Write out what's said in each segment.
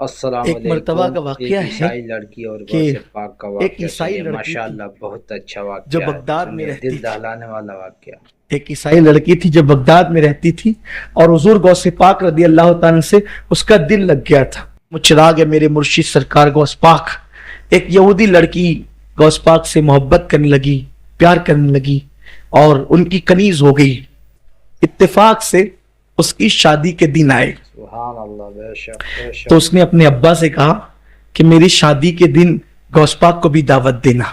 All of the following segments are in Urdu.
السلام ایک مرتبہ کا علیکم۔ واقعہ ایک ہے عیسائی لڑکی اور کہ غوث پاک کا ایک واقعہ عیسائی سنیے، لڑکی ماشاءاللہ تھی بہت اچھا واقعہ جو ہے، بغداد میں سنیے، رہتی دل تھی دہلانے والا واقعہ۔ ایک عیسائی لڑکی تھی جو بغداد میں رہتی تھی، اور حضور غوث پاک رضی اللہ تعالیٰ سے اس کا دل لگ گیا تھا۔ چراغ ہے میرے مرشد سرکار غوث پاک۔ ایک یہودی لڑکی غوث پاک سے محبت کرنے لگی، پیار کرنے لگی، اور ان کی کنیز ہو گئی۔ اتفاق سے اس کی شادی کے دن آئے سبحان اللہ، بے شک بے شک۔ تو اس نے اپنے ابا سے کہا کہ میری شادی کے دن غوث پاک کو بھی دعوت دینا،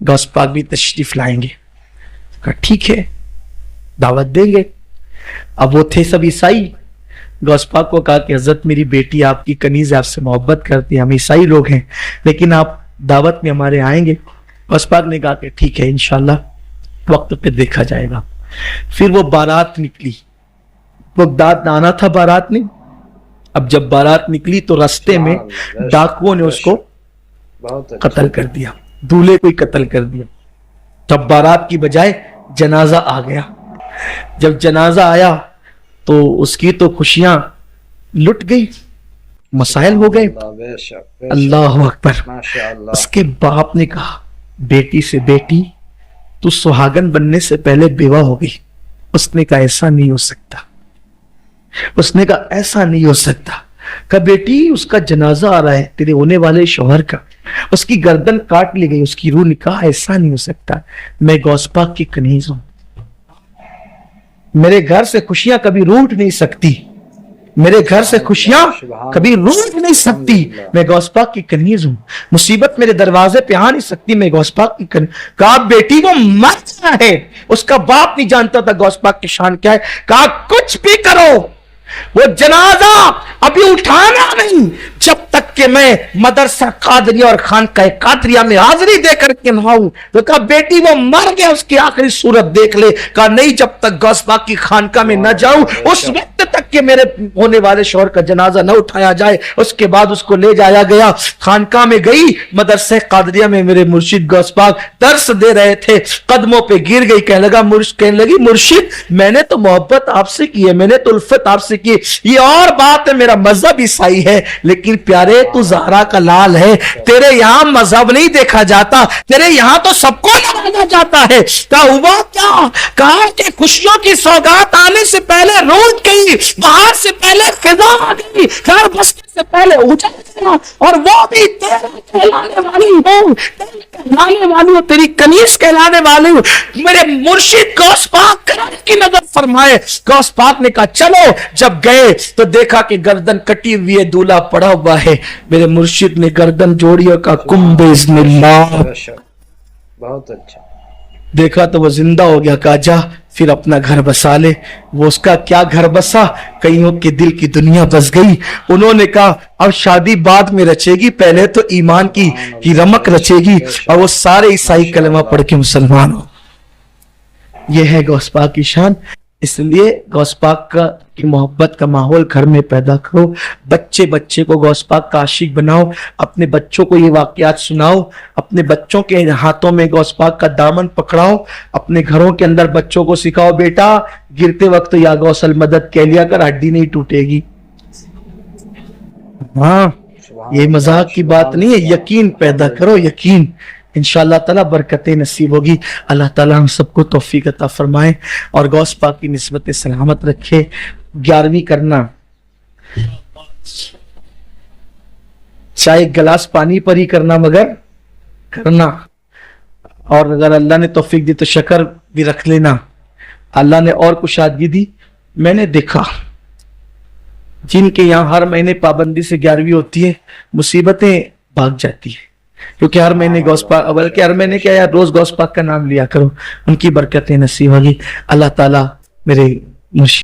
غوث پاک بھی تشریف لائیں گے۔ کہا ٹھیک ہے، دعوت دیں گے۔ اب وہ تھے سب عیسائی۔ غوث پاک کو کہا کہ حضرت میری بیٹی آپ کی کنیز ہے، آپ سے محبت کرتی ہے، ہم عیسائی لوگ ہیں، لیکن آپ دعوت میں ہمارے آئیں گے؟ غوث پاک نے کہا کہ ٹھیک ہے، انشاءاللہ وقت پہ دیکھا جائے گا۔ پھر وہ بارات نکلی، بغداد آنا تھا بارات نے۔ اب جب بارات نکلی تو راستے میں ڈاکوؤں نے اس کو بہت اچھا۔ قتل کر دیا، دولہے کو ہی قتل کر دیا۔ تب بارات کی بجائے جنازہ آ گیا۔ جب جنازہ آیا تو اس کی تو خوشیاں لٹ گئی، مسائل ہو گئے۔ اللہ، بے شک بے شک، اللہ اکبر۔ ماشاءاللہ۔ اس کے باپ نے کہا بیٹی سے، بیٹی تو سہاگن بننے سے پہلے بیوہ ہو گئی۔ اس نے کہا ایسا نہیں ہو سکتا، اس نے کہا ایسا نہیں ہو سکتا۔ کہا بیٹی اس کا جنازہ آ رہا ہے تیرے ہونے والے شوہر کا، اس کی گردن کاٹ لی گئی، اس کی روح نکاح، ایسا نہیں ہو سکتا، میں غوث پاک کی کنیز ہوں، میرے گھر سے خوشیاں کبھی روٹ نہیں سکتی، میرے گھر سے خوشیاں کبھی روٹ نہیں سکتی، میں غوث پاک کی کنیز ہوں، مصیبت میرے دروازے پہ آ نہیں سکتی، میں غوث پاک کی کنیز۔ کہا بیٹی وہ مر گیا ہے۔ اس کا باپ نہیں جانتا تھا غوث پاک کی شان کیا ہے۔ کہا کچھ بھی کرو، وہ جنازہ ابھی اٹھانا نہیں جب تک کہ میں مدرسہ قادریہ اور خانقاہ قادریہ میں حاضری دے کر کے نہ آؤں۔ تو کہا بیٹی وہ مر گیا، اس کی آخری صورت دیکھ لے۔ کہا نہیں، جب تک غوث پاک کی خانقاہ میں نہ جاؤں اس وقت تک کہ میرے ہونے والے شوہر کا جنازہ نہ اٹھایا جائے۔ اس کے بعد اس کو لے جایا گیا، خانقاہ میں گئی، مدرسہ قادریہ میں میرے مرشد غوث پاک درس دے رہے تھے، قدموں پہ گر گئی، کہنے لگی مرشد میں نے تو محبت آپ سے کی ہے، میں نے تو الفت آپ سے کی، یہ اور بات ہے میرا مذہب عیسائی ہے، لیکن پیارے تو زہرا کا لال ہے، تیرے یہاں مذہب نہیں دیکھا جاتا، تیرے یہاں تو سب کو لگایا جاتا ہے۔ کہا ہوا کیا؟ کہا کہ خوشیوں کی سوگات آنے سے پہلے روٹ گئی، باہر سے پہلے خزاں آ گئی، گھر بسنے سے پہلے اجڑ گیا، اور وہ بھی تیرا کہلانے والی ہوں، تیری کہلانے والی ہوں، تیری کنیز کہلانے والی ہوں۔ میرے مرشد غوث پاک کرم کی نظر فرمائے۔ غوث پاک نے کہا چلو۔ جب گئے تو دیکھا کہ گردن کٹی ہوئی ہے، دولہا پڑا ہوا ہے۔ میرے مرشد نے گردن جوڑی اور کہا کم بِإِذْنِ اللہ۔ بہت اچھا۔ دیکھا تو وہ زندہ ہو گیا۔ کہا جا پھر اپنا گھر بسا لے۔ وہ اس کا کیا گھر بسا، کئیوں کے دل کی دنیا بس گئی۔ انہوں نے کہا اب شادی بعد میں رچے گی، پہلے تو ایمان کی رمق رچے گی، اور وہ سارے عیسائی کلمہ پڑھ کے مسلمان ہو۔ یہ ہے غوث پاک کی شان۔ اس لیے غوث پاک کی محبت کا ماحول گھر میں پیدا کرو، بچے کو غوث پاک کا عاشق بناؤ، اپنے بچوں کو یہ واقعات سناؤ، اپنے بچوں کے ہاتھوں میں غوث پاک کا دامن پکڑاؤ، اپنے گھروں کے اندر بچوں کو سکھاؤ بیٹا گرتے وقت یا غوث المدد کہہ لیا کر، ہڈی نہیں ٹوٹے گی۔ ہاں یہ مذاق کی بات نہیں ہے، یقین پیدا کرو، یقین، انشاءاللہ تعالیٰ برکتیں نصیب ہوگی۔ اللہ تعالیٰ ہم سب کو توفیق عطا فرمائے اور غوث پاک کی نسبت سلامت رکھے۔ 11ویں کرنا، چاہے گلاس پانی پر ہی کرنا مگر کرنا، اور اگر اللہ نے توفیق دی تو شکر بھی رکھ لینا۔ اللہ نے اور کشادگی دی۔ میں نے دیکھا جن کے یہاں ہر مہینے پابندی سے 11ویں ہوتی ہے، مصیبتیں بھاگ جاتی ہیں، کیونکہ ہر مہینے غوث پاک، بلکہ ہر مہینے کیا یار روز غوث پاک کا نام لیا کرو، ان کی برکتیں نصیب ہوگی۔ اللہ تعالیٰ میرے مرشد